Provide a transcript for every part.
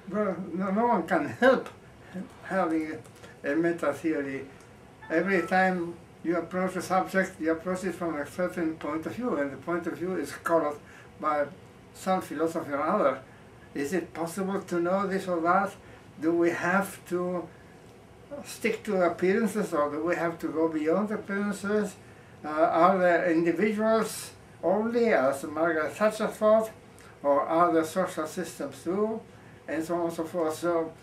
Well, no one can help having a meta theory. Every time you approach a subject, you approach it from a certain point of view, and the point of view is colored by some philosophy or other. Is it possible to know this or that? Do we have to stick to appearances, or do we have to go beyond appearances? Are there individuals only, as Margaret Thatcher thought, or are there social systems too, and so on and so forth? So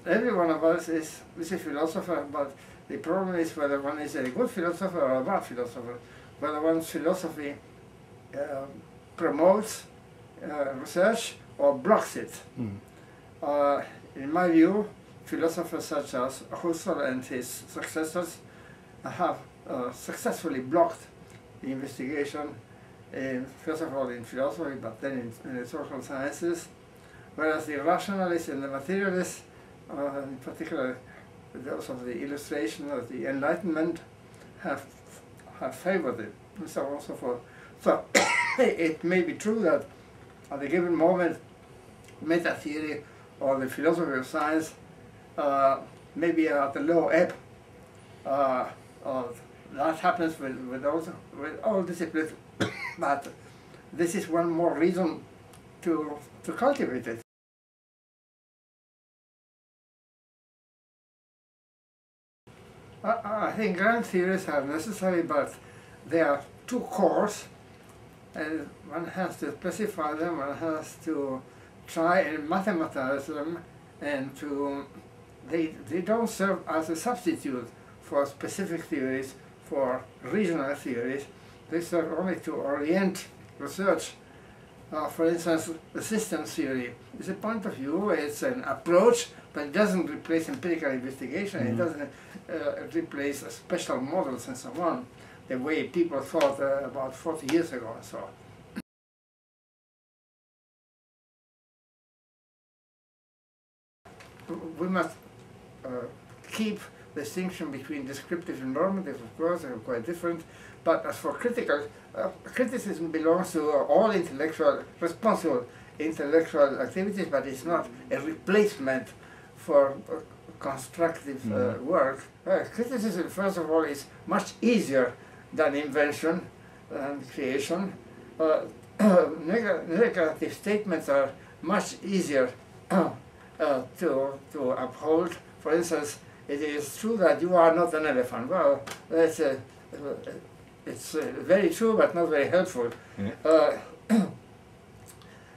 every one of us is a philosopher, but the problem is whether one is a good philosopher or a bad philosopher, whether one's philosophy promotes research or blocks it. In my view, philosophers such as Husserl and his successors have successfully blocked the investigation, first of all in philosophy, but then in the social sciences, whereas the rationalists and the materialists, in particular those of the illustration of the Enlightenment, have favored it, and so on and so forth. So it may be true that at a given moment, meta theory or the philosophy of science may be at a low ebb. That happens with all disciplines, but this is one more reason to cultivate it. I think grand theories are necessary, but there are two cores, and one has to specify them, one has to try and mathematize them, and they don't serve as a substitute for specific theories, for regional theories. They serve only to orient research. For instance, the systems theory is a point of view, it's an approach, but it doesn't replace empirical investigation, it doesn't replace special models and so on, the way people thought about 40 years ago and so on. We must keep the distinction between descriptive and normative, of course, they are quite different, but as for criticism belongs to all responsible intellectual activities, but it's not a replacement for constructive work. Criticism, first of all, is much easier than invention and creation. Negative statements are much easier to uphold. For instance, it is true that you are not an elephant. Well, that's it's very true, but not very helpful.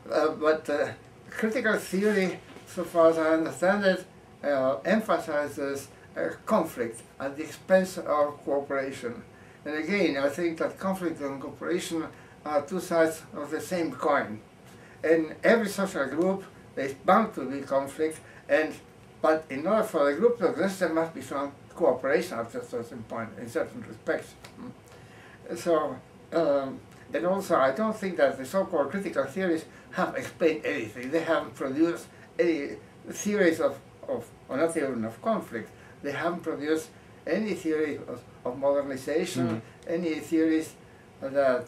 But critical theory, so far as I understand it, emphasizes conflict at the expense of cooperation. And again, I think that conflict and cooperation are two sides of the same coin. In every social group, there is bound to be conflict, but in order for the group to exist, there must be some cooperation at a certain point, in certain respects. So, and also, I don't think that the so-called critical theories have explained anything. They haven't produced any theories or not even of conflict. They haven't produced any theory of modernization, any theories that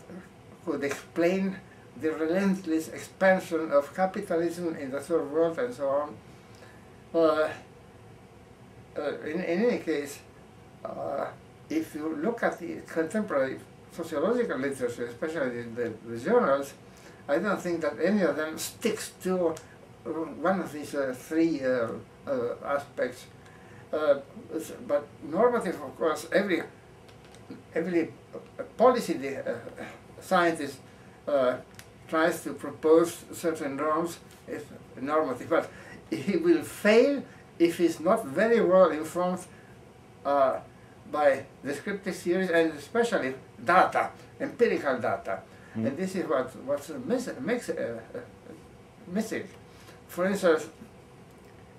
could explain the relentless expansion of capitalism in the third world and so on. In any case, if you look at the contemporary sociological literature, especially the journals, I don't think that any of them sticks to one of these three aspects. But normative, of course, every policy scientist tries to propose certain norms, if normative, but he will fail if he's not very well informed by descriptive theories and especially data, empirical data. And this is what's missing. For instance,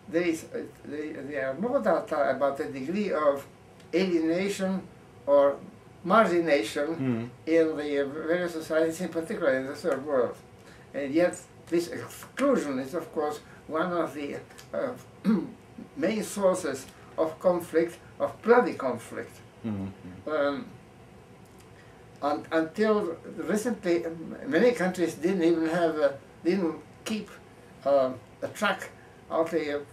there are no data about the degree of alienation or margination in the various societies, in particular in the third world. And yet this exclusion is, of course, one of the main sources of conflict, of bloody conflict. Until recently, many countries didn't even have, didn't keep a track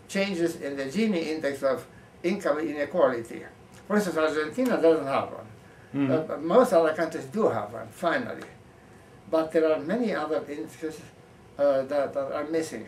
changes in the Gini index of income inequality. For instance, Argentina doesn't have one. Most other countries do have one, finally. But there are many other indexes that are missing.